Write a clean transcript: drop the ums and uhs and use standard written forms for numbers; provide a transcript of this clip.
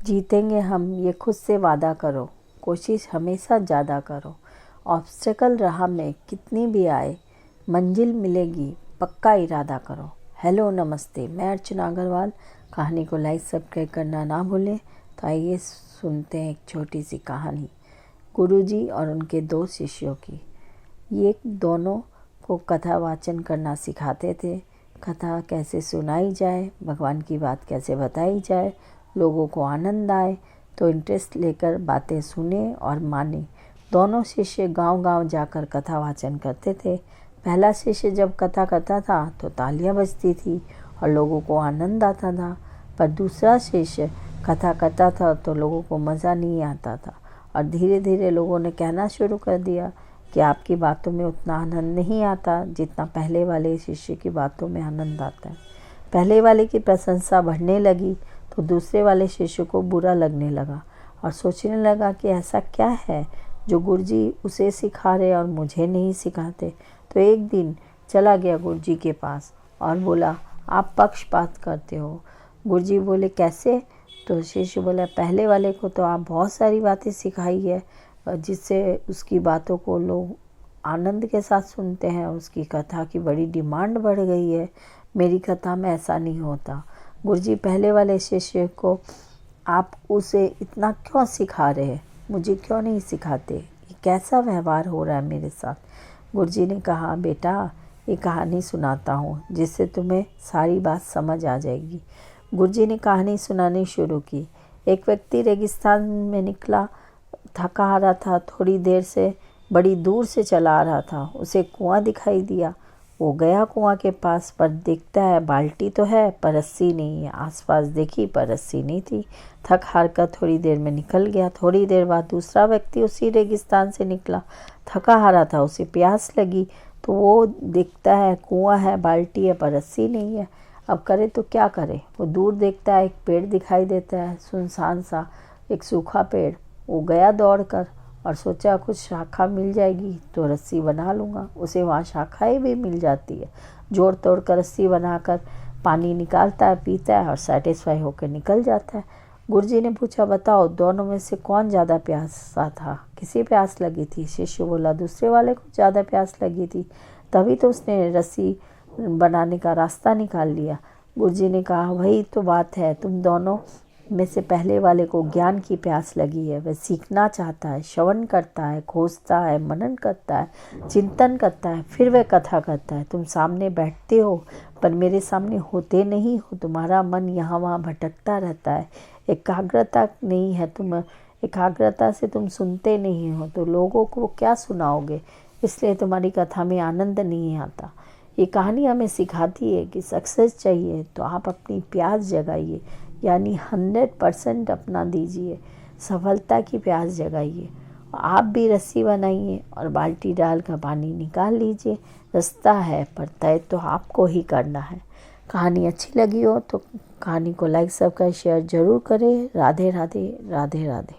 जीतेंगे हम, ये खुद से वादा करो, कोशिश हमेशा ज़्यादा करो। ऑब्स्टेकल राह में कितनी भी आए, मंजिल मिलेगी, पक्का इरादा करो। हेलो नमस्ते, मैं अर्चना अग्रवाल। कहानी को लाइक सब्सक्राइब करना ना भूलें। तो आइए सुनते हैं एक छोटी सी कहानी, गुरुजी और उनके दो शिष्यों की। ये दोनों को कथा वाचन करना सिखाते थे। कथा कैसे सुनाई जाए, भगवान की बात कैसे बताई जाए, लोगों को आनंद आए, तो इंटरेस्ट लेकर बातें सुने और माने। दोनों शिष्य गांव-गांव जाकर कथा वाचन करते थे। पहला शिष्य जब कथा करता था तो तालियां बजती थी और लोगों को आनंद आता था, पर दूसरा शिष्य कथा करता था तो लोगों को मज़ा नहीं आता था। और धीरे धीरे लोगों ने कहना शुरू कर दिया कि आपकी बातों में उतना आनंद नहीं आता जितना पहले वाले शिष्य की बातों में आनंद आता है। पहले वाले की प्रशंसा बढ़ने लगी तो दूसरे वाले शिष्य को बुरा लगने लगा और सोचने लगा कि ऐसा क्या है जो गुरुजी उसे सिखा रहे और मुझे नहीं सिखाते। तो एक दिन चला गया गुरुजी के पास और बोला, आप पक्षपात करते हो। गुरुजी बोले, कैसे? तो शिष्य बोला, पहले वाले को तो आप बहुत सारी बातें सिखाई है जिससे उसकी बातों को लोग आनंद के साथ सुनते हैं, उसकी कथा की बड़ी डिमांड बढ़ गई है। मेरी कथा में ऐसा नहीं होता। गुरुजी, पहले वाले शिष्य को आप उसे इतना क्यों सिखा रहे हैं, मुझे क्यों नहीं सिखाते? ये कैसा व्यवहार हो रहा है मेरे साथ? गुरुजी ने कहा, बेटा ये कहानी सुनाता हूँ जिससे तुम्हें सारी बात समझ आ जाएगी। गुरुजी ने कहानी सुनानी शुरू की। एक व्यक्ति रेगिस्तान में निकला, थका हारा था, थोड़ी देर से बड़ी दूर से चला आ रहा था। उसे कुआं दिखाई दिया। वो गया कुआं के पास, पर देखता है बाल्टी तो है पर रस्सी नहीं है। आसपास देखी पर रस्सी नहीं थी। थक हार कर थोड़ी देर में निकल गया। थोड़ी देर बाद दूसरा व्यक्ति उसी रेगिस्तान से निकला, थका हारा था, उसे प्यास लगी। तो वो देखता है कुआं है, बाल्टी है पर रस्सी नहीं है। अब करे तो क्या करे? वो दूर देखता है, एक पेड़ दिखाई देता है, सुनसान सा एक सूखा पेड़। वो गया दौड़कर और सोचा कुछ शाखा मिल जाएगी तो रस्सी बना लूँगा। उसे वहाँ शाखाएँ भी मिल जाती है। जोड़ तोड़ कर रस्सी बनाकर पानी निकालता है, पीता है और सेटिस्फाई होकर निकल जाता है। गुरुजी ने पूछा, बताओ दोनों में से कौन ज़्यादा प्यासा था? किसे प्यास लगी थी? शिष्य बोला, दूसरे वाले को ज़्यादा प्यास लगी थी, तभी तो उसने रस्सी बनाने का रास्ता निकाल लिया। गुरुजी ने कहा, वही तो बात है, तुम दोनों में से पहले वाले को ज्ञान की प्यास लगी है। वह सीखना चाहता है, श्रवण करता है, खोजता है, मनन करता है, चिंतन करता है, फिर वह कथा करता है। तुम सामने बैठते हो पर मेरे सामने होते नहीं हो। तुम्हारा मन यहाँ वहाँ भटकता रहता है, एकाग्रता नहीं है। एकाग्रता से तुम सुनते नहीं हो तो लोगों को क्या सुनाओगे? इसलिए तुम्हारी कथा में आनंद नहीं आता। ये कहानी हमें सिखाती है कि सक्सेस चाहिए तो आप अपनी प्यास जगाइए, यानी 100% अपना दीजिए, सफलता की प्यास जगाइए। आप भी रस्सी बनाइए और बाल्टी डाल कर पानी निकाल लीजिए। रास्ता है पर तय तो आपको ही करना है। कहानी अच्छी लगी हो तो कहानी को लाइक सब्सक्राइब शेयर ज़रूर करें। राधे राधे, राधे राधे।